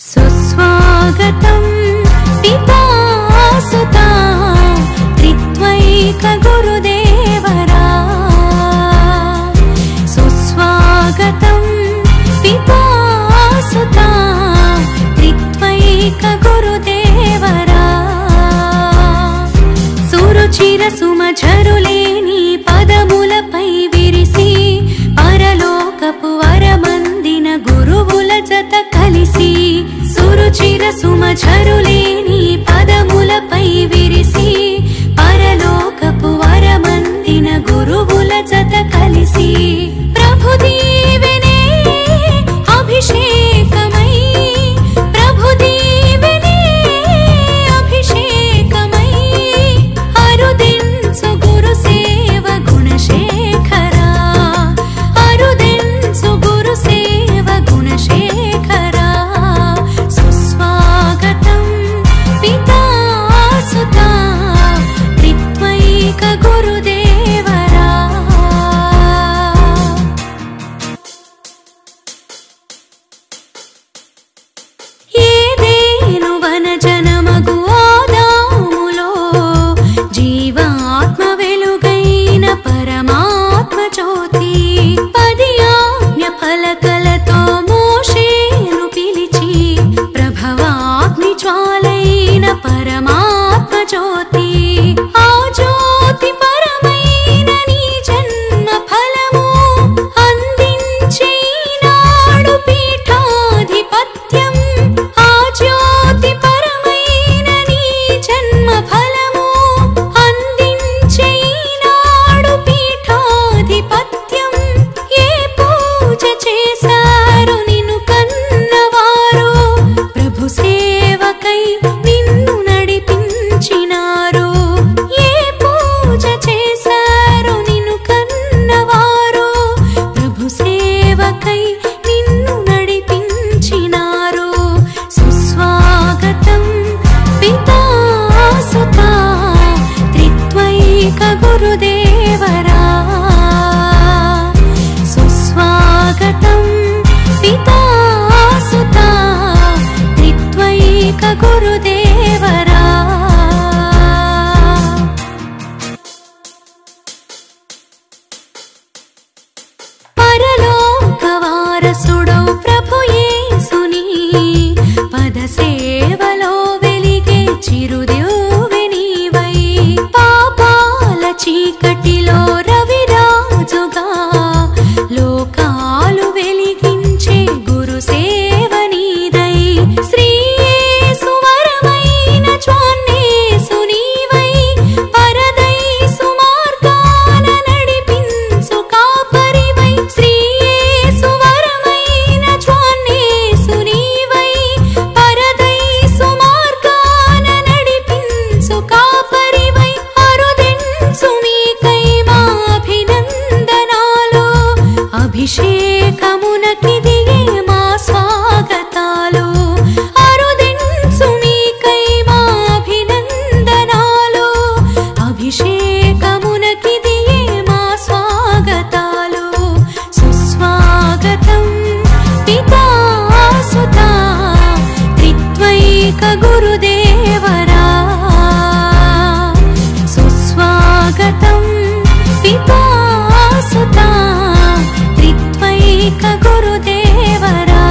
सुस्वागतं पिता सुता त्रित्वैक गुरुदेवरा सुस्वागतं पिता सुता त्रित्वैक गुरुदेवरा सुरुचिर सुमझरुलेनी पदमुलपै विरिसी परलोकपु वरमंदिन गुरुवुल जत कलिसी सुरुचिर सुमझरुलेनी पदमुलपै विरिसी परलोकपु वरमंदिन गुरुवुल जत कलिसी प्रभु दीवेने अभिषेकमై प्रभु दीवेने अभिषेकमై अरुदिंचु गुरु सेव गुणशेखरा अरुदिंचु गुरु सेव गुणशेखरा सुस्वागतं पिता सुता त्रित्वैक गुरुदेवरा ఏదేను వనజనమగు ఆదాములో జీవాత్మ వెలుగైన పరమాత్మ జ్యోతి పది ఆజ్ఞ ఫలకలతో మోషేను పిలిచి ప్రభవాగ్ని జ్వాలైన పరమాత్మ జ్యోతి ఆ జ్యోతి పరమైన నీ జన్మ ఫలము అందించే నాడు పీఠాధిపత్యం ఆ జ్యోతి పరమైన నీ జన్మ ఫలము అందించే నాడు పీఠాధిపత్యం ఏ పూజ చేశారు నిన్ను కన్నవారు ప్రభు సేవకై నిన్ను నడిపించినారు ఏ పూజ చేశారు నిన్ను కన్నవారు ప్రభు సేవకై నిన్ను నడిపించినారు సుస్వాగతం పితా సుతా త్రిత్వైక గురుదేవరా సుస్వాగతం పితా సుతా త్రిత్వైక గురుదేవరా పరలోక వారసుడౌ ప్రభు యేసుని పద సేవలో వెలిగే చిరుదివ్వె నీవై పాపాల చీకటిలో రవిరాజుగా లోకాలు వెలిగించే గురు సేవ నీదై శ్రీ యేసు వరమైన జ్వాన్నేసు నీవై పరదైసు మార్గాన నడిపించు కాపరివై శ్రీ యేసు వరమైన జ్వాన్నేసు నీవై పరదైసు మార్గాన నడిపించు కాపరివై అరుదించు మీకై మా అభినందనాలు అభిషేకమునకిదియే మా స్వాగతాలు అరుదించు మీకై మా అభినందనాలు అభిషేకమునకిదియే మా స్వాగతాలు సుస్వాగతం పితా సుతా త్రిత్వైక గురుదేవరా సుస్వాగతం పితా సుతా త్రిత్వైక గురుదేవరా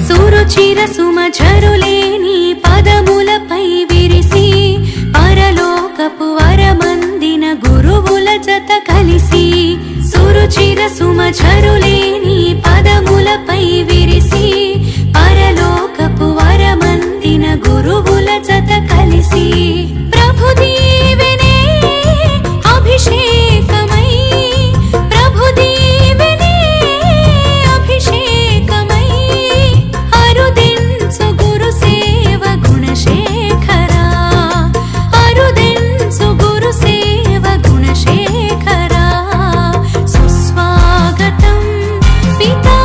సురుచిర సుమఝరులేని పదములపై విరిసి పరలోకపు వరమందిన గురువుల జత కలిసి సురుచిర సుమఝరులేని పదములపై విరిసి పరలోకపు వరమందిన గురువుల జత కలిసి ప్రభు దీవెనే అభిషేకమై ప్రభు దీవెనే అభిషేకమై అరుదించు గురు సేవ గుణశేఖరా అరుదించు గురు సేవ గుణశేఖరా సుస్వాగతం పితా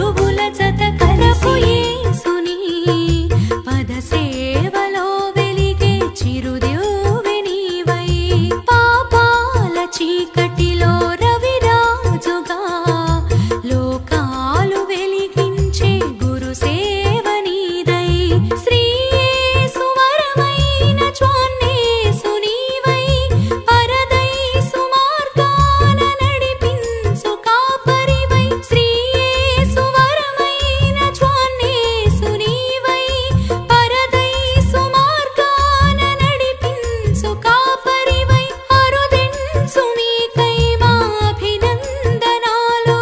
గురువుల జత కలిసి యేసుని పద సేవలో వెలిగే చిరుదివ్వె నీవై పాపాల చీకటిలో రవిరాజుగా లోకాలు వెలిగించే గురు సేవ నీదై శ్రీ యేసు వరమైన జ్వాన్నేసు నీవై పరదైసు మార్గాన నడిపించు కాపరివై శ్రీ యేసు వరమైన జ్వాన్నేసు నీవై పరదైసు మార్గాన నడిపించు కాపరివై అరుదించు మీకై మా అభినందనాలు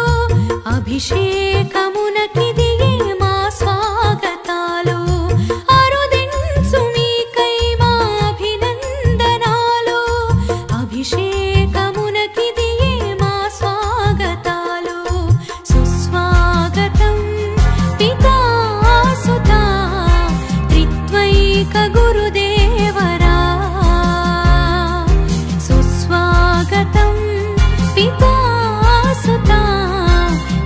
అభిషేకమునకిదియే మా స్వాగతాలు అరుదించు మీకై మా అభినందనాలు అభిషేకమునకిదియే మా స్వాగతాలు సుస్వాగతం పితా సుతా త్రిత్వైక గురుదేవరా సుస్వాగతం పితా సుతా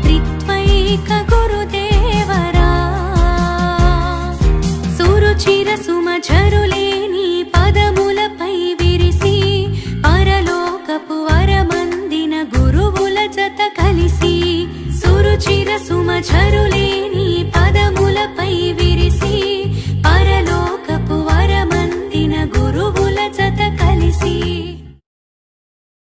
త్రిత్వైక గురుదేవరా సురుచిర సుమఝరులేని పదములపై విరిసి పరలోకపు వరమందిన గురువుల జత కలిసి సురుచిర సుమఝరులే